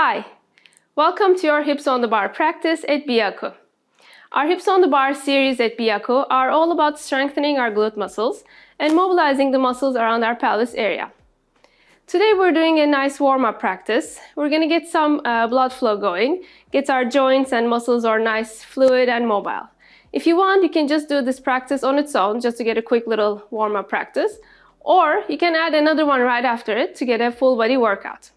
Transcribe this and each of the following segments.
Hi, welcome to your Hips on the Bar practice at Byaku. Our Hips on the Bar series at Byaku are all about strengthening our glute muscles and mobilizing the muscles around our pelvis area. Today we're doing a nice warm-up practice. We're going to get some blood flow going, get our joints and muscles are nice, fluid and mobile. If you want, you can just do this practice on its own just to get a quick little warm-up practice, or you can add another one right after it to get a full body workout.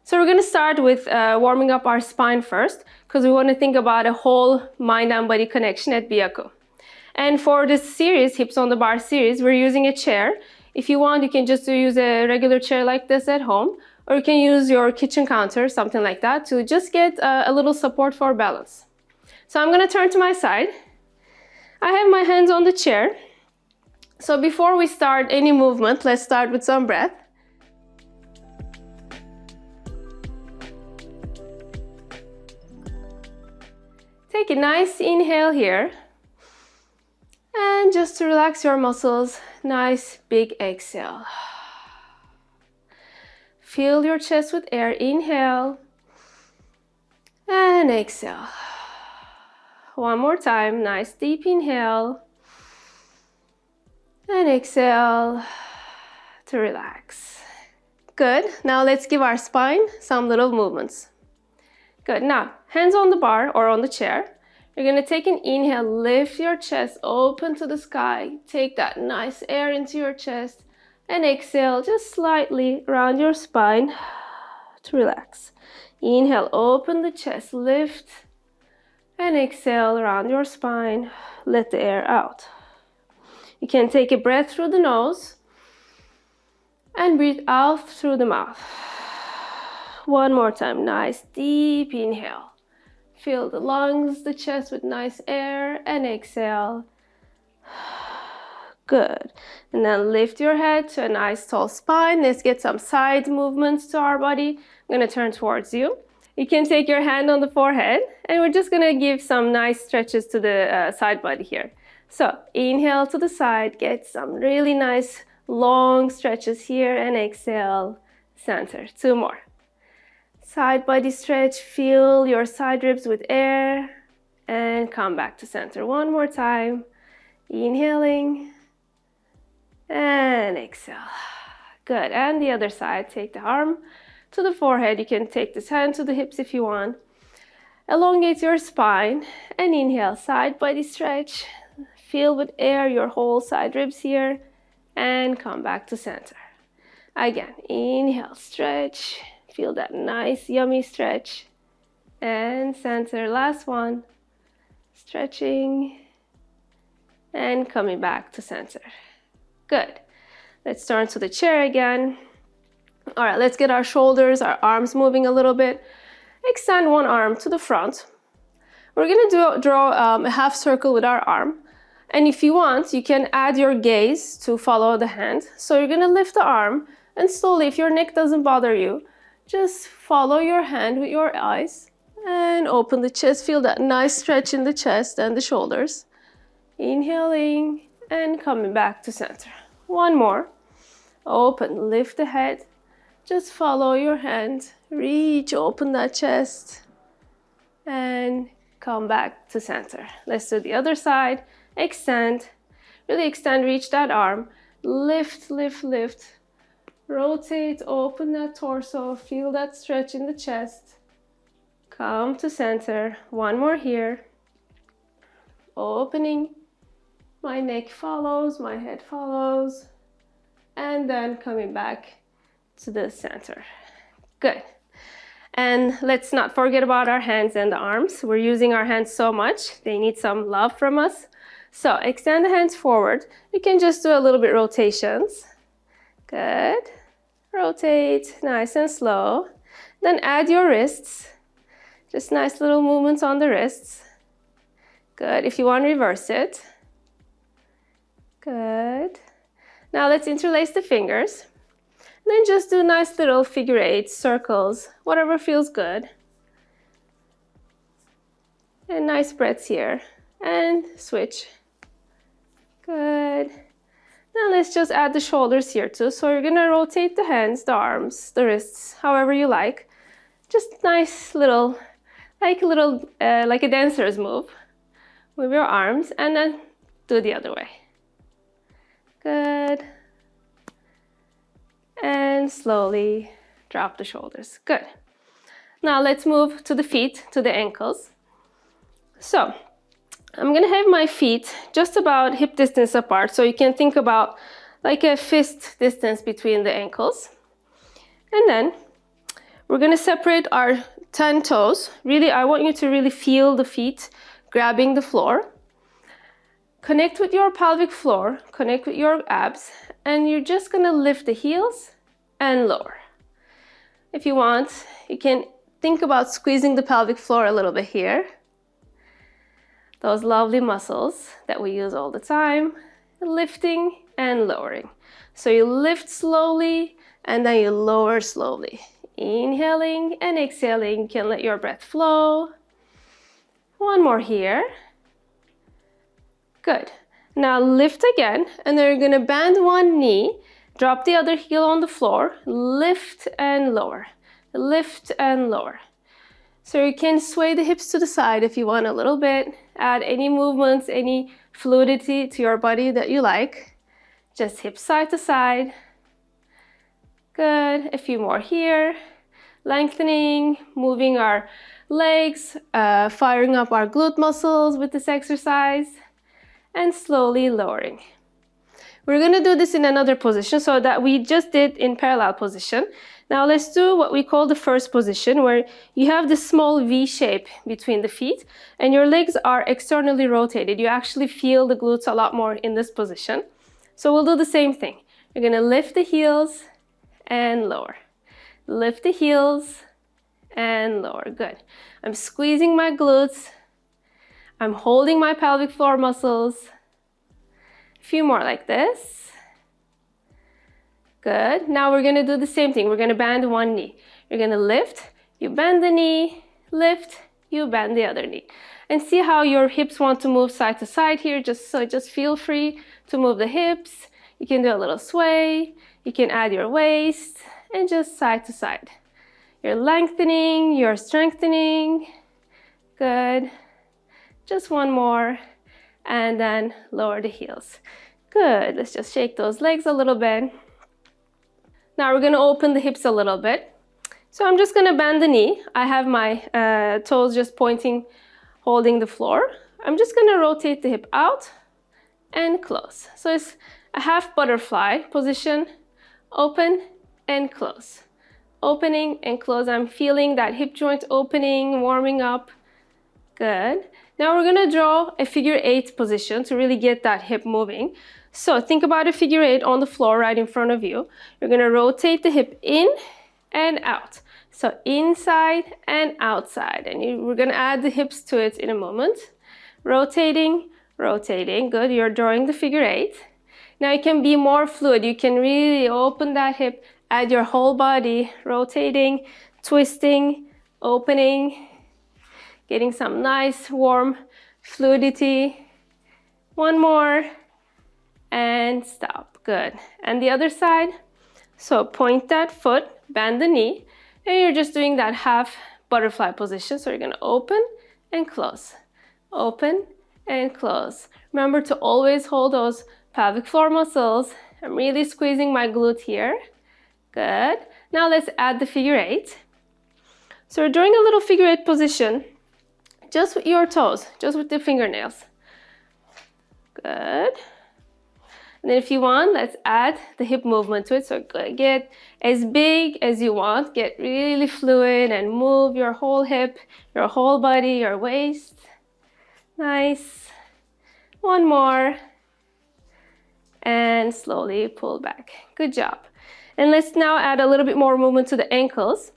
So we're going to start with warming up our spine first, because we want to think about a whole mind and body connection at Byaku. And for this series, Hips on the Bar series, we're using a chair. If you want, you can just use a regular chair like this at home, or you can use your kitchen counter, something like that, to just get a little support for balance. So I'm going to turn to my side. I have my hands on the chair. So before we start any movement, let's start with some breath. Take a nice inhale here, and just to relax your muscles, nice big exhale. Fill your chest with air, inhale, and exhale. One more time, nice deep inhale, and exhale to relax. Good, now let's give our spine some little movements. Good, now hands on the bar or on the chair. You're going to take an inhale, lift your chest open to the sky. Take that nice air into your chest and exhale just slightly around your spine to relax. Inhale, open the chest, lift and exhale around your spine. Let the air out. You can take a breath through the nose and breathe out through the mouth. One more time, nice deep inhale. Fill the lungs, the chest with nice air and exhale. Good. And then lift your head to a nice tall spine. Let's get some side movements to our body. I'm going to turn towards you. You can take your hand on the forehead and we're just going to give some nice stretches to the side body here. So inhale to the side, get some really nice long stretches here and exhale, center. Two more. Side body stretch, fill your side ribs with air and come back to center. One more time. Inhaling and exhale. Good, and the other side, take the arm to the forehead. You can take this hand to the hips if you want. Elongate your spine and inhale, side body stretch. Fill with air your whole side ribs here and come back to center. Again, inhale, stretch. Feel that nice, yummy stretch. And center, last one. Stretching and coming back to center. Good. Let's turn to the chair again. All right, let's get our shoulders, our arms moving a little bit. Extend one arm to the front. We're gonna draw a half circle with our arm. And if you want, you can add your gaze to follow the hand. So you're gonna lift the arm and slowly, if your neck doesn't bother you, just follow your hand with your eyes and open the chest. Feel that nice stretch in the chest and the shoulders. Inhaling and coming back to center. One more. Open, lift the head. Just follow your hand. Reach, open that chest and come back to center. Let's do the other side. Extend, really extend, reach that arm. Lift, lift, lift. Rotate, open that torso, feel that stretch in the chest. Come to center. One more here. Opening. My neck follows, my head follows. And then coming back to the center. Good. And let's not forget about our hands and the arms. We're using our hands so much. They need some love from us. So extend the hands forward. You can just do a little bit rotations. Good. Rotate, nice and slow. Then add your wrists. Just nice little movements on the wrists. Good. If you want, reverse it. Good. Now let's interlace the fingers. And then just do nice little figure eights, circles, whatever feels good. And nice breaths here. And switch. Good. Now let's just add the shoulders here too. So you're gonna rotate the hands, the arms, the wrists, however you like. Just nice little, like a dancer's move. Move your arms and then do the other way. Good. And slowly drop the shoulders. Good. Now let's move to the feet, to the ankles. So I'm gonna have my feet just about hip distance apart, so you can think about like a fist distance between the ankles. And then we're gonna separate our 10 toes. Really, I want you to really feel the feet grabbing the floor. Connect with your pelvic floor, connect with your abs, and you're just gonna lift the heels and lower. If you want, you can think about squeezing the pelvic floor a little bit here. Those lovely muscles that we use all the time, lifting and lowering. So you lift slowly and then you lower slowly. Inhaling and exhaling, you can let your breath flow. One more here. Good. Now lift again, and then you're gonna bend one knee, drop the other heel on the floor, lift and lower, lift and lower. So you can sway the hips to the side if you want a little bit, add any movements, any fluidity to your body that you like. Just hips side to side. Good, a few more here. Lengthening, moving our legs, firing up our glute muscles with this exercise, and slowly lowering. We're gonna do this in another position so that we just did in parallel position. Now let's do what we call the first position, where you have this small V shape between the feet and your legs are externally rotated. You actually feel the glutes a lot more in this position. So we'll do the same thing. You're gonna lift the heels and lower. Lift the heels and lower. Good. I'm squeezing my glutes. I'm holding my pelvic floor muscles. A few more like this. Good. Now we're gonna do the same thing. We're gonna bend one knee. You're gonna lift, you bend the knee, lift, you bend the other knee. And see how your hips want to move side to side here. Just feel free to move the hips. You can do a little sway. You can add your waist and just side to side. You're lengthening, you're strengthening. Good. Just one more. And then lower the heels. Good. Let's just shake those legs a little bit. Now we're going to open the hips a little bit. So I'm just going to bend the knee. I have my toes just pointing, holding the floor. I'm just going to rotate the hip out and close. So it's a half butterfly position. Open and close. Opening and close. I'm feeling that hip joint opening, warming up. Good. Now we're going to draw a figure 8 position to really get that hip moving. So think about a figure 8 on the floor right in front of you. You're going to rotate the hip in and out. So inside and outside. And we're going to add the hips to it in a moment. Rotating, rotating. Good. You're drawing the figure 8. Now you can be more fluid. You can really open that hip, add your whole body, rotating, twisting, opening, getting some nice warm fluidity. One more. And stop. Good. And the other side. So point that foot, bend the knee, and you're just doing that half butterfly position. So you're going to open and close. Open and close. Remember to always hold those pelvic floor muscles. I'm really squeezing my glute here. Good. Now let's add the figure 8. So we're doing a little figure 8 position just with your toes, just with the fingernails. Good. And then if you want, let's add the hip movement to it. So get as big as you want. Get really fluid and move your whole hip, your whole body, your waist. Nice. One more. And slowly pull back. Good job. And let's now add a little bit more movement to the ankles.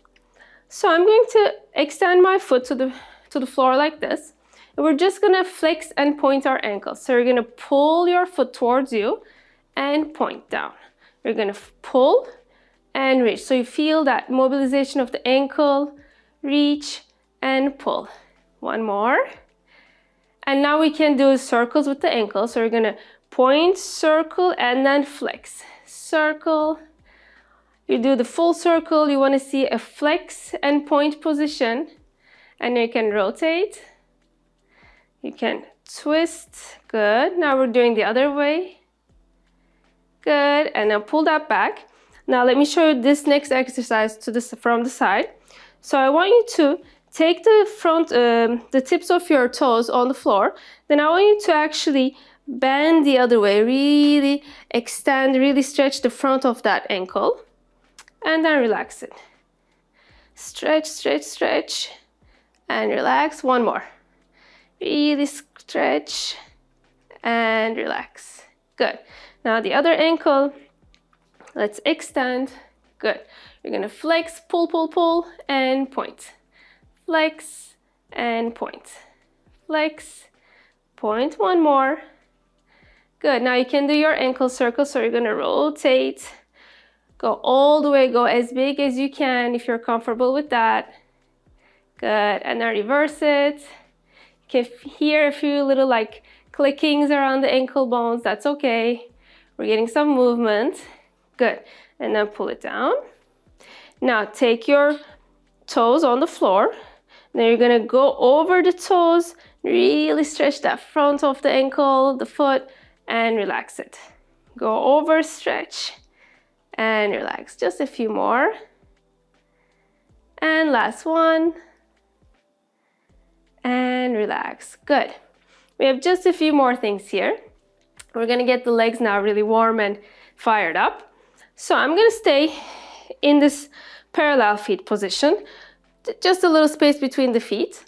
So I'm going to extend my foot to the floor like this. And we're just going to flex and point our ankles. So you're going to pull your foot towards you and point down. You're going to pull and reach. So you feel that mobilization of the ankle, reach and pull. One more. And now we can do circles with the ankle. So you're going to point, circle, and then flex. Circle You do the full circle. You want to see a flex and point position. And you can rotate. You can twist. Good. Now we're doing the other way. Good. And now pull that back. Now let me show you this next exercise from the side. So I want you to take the tips of your toes on the floor. Then I want you to actually bend the other way. Really extend, really stretch the front of that ankle. And then relax it. Stretch, stretch, stretch. And relax. One more. Really stretch and relax. Good. Now the other ankle. Let's extend. Good. You're going to flex, pull, pull, pull, and point. Flex and point. Flex, point. One more. Good. Now you can do your ankle circle. So you're going to rotate. Go all the way. Go as big as you can if you're comfortable with that. Good. And then reverse it. You can hear a few little like clickings around the ankle bones. That's okay. We're getting some movement. Good. And then pull it down. Now take your toes on the floor. Then you're going to go over the toes. Really stretch that front of the ankle, the foot, and relax it. Go over, stretch, and relax. Just a few more. And last one. And relax. Good. We have just a few more things here. We're going to get the legs now really warm and fired up. So I'm going to stay in this parallel feet position. Just a little space between the feet.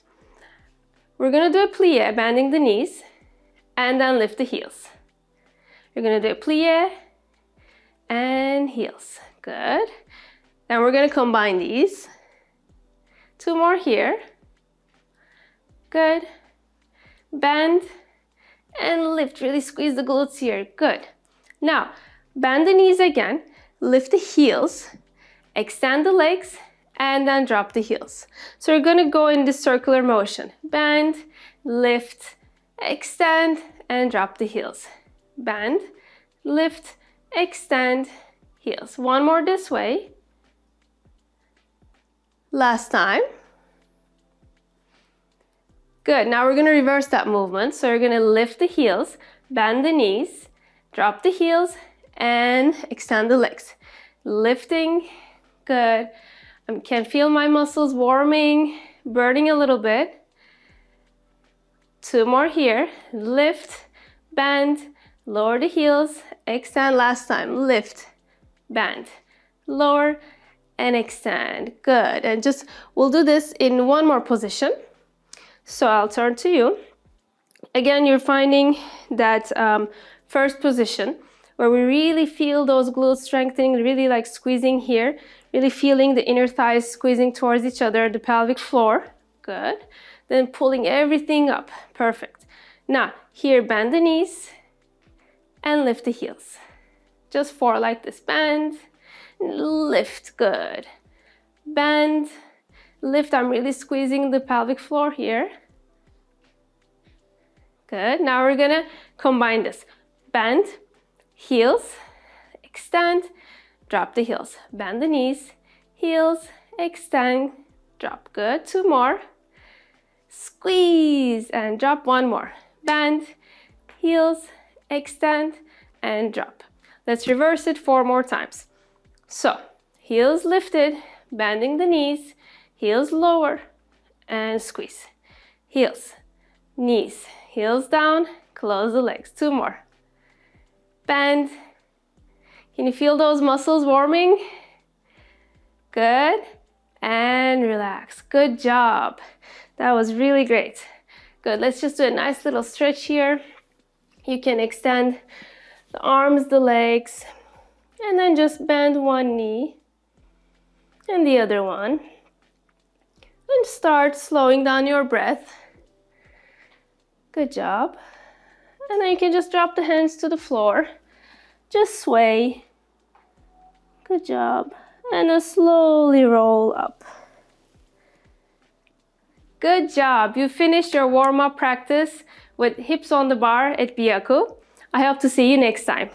We're going to do a plie, bending the knees, and then lift the heels. You're going to do a plie and heels. Good. Then we're going to combine these. Two more here. Good. Bend and lift. Really squeeze the glutes here. Good. Now, bend the knees again. Lift the heels. Extend the legs. And then drop the heels. So we're going to go in this circular motion. Bend, lift, extend, and drop the heels. Bend, lift, extend, heels. One more this way. Last time. Good. Now we're going to reverse that movement. So you're going to lift the heels, bend the knees, drop the heels, and extend the legs. Lifting. Good. I can feel my muscles warming, burning a little bit. Two more here. Lift, bend, lower the heels, extend. Last time. Lift, bend, lower, and extend. Good. And we'll do this in one more position. So I'll turn to you. Again, you're finding that first position where we really feel those glutes strengthening, really like squeezing here. Really feeling the inner thighs squeezing towards each other, the pelvic floor. Good. Then pulling everything up. Perfect. Now, here, bend the knees and lift the heels. Just four like this. Bend, lift. Good. Bend, lift. I'm really squeezing the pelvic floor here. Good. Now we're going to combine this. Bend, heels, extend, drop the heels. Bend the knees, heels, extend, drop. Good. Two more. Squeeze and drop. One more. Bend, heels, extend, and drop. Let's reverse it 4 more times. So, heels lifted, bending the knees, heels lower, and squeeze. Heels, knees, heels down, close the legs. 2 more. Bend. Can you feel those muscles warming? Good. And relax. Good job. That was really great. Good. Let's just do a nice little stretch here. You can extend the arms, the legs, and then just bend one knee and the other one. And start slowing down your breath. Good job. And then you can just drop the hands to the floor. Just sway. Good job. And then slowly roll up. Good job. You finished your warm-up practice with hips on the bar at Byaku. I hope to see you next time.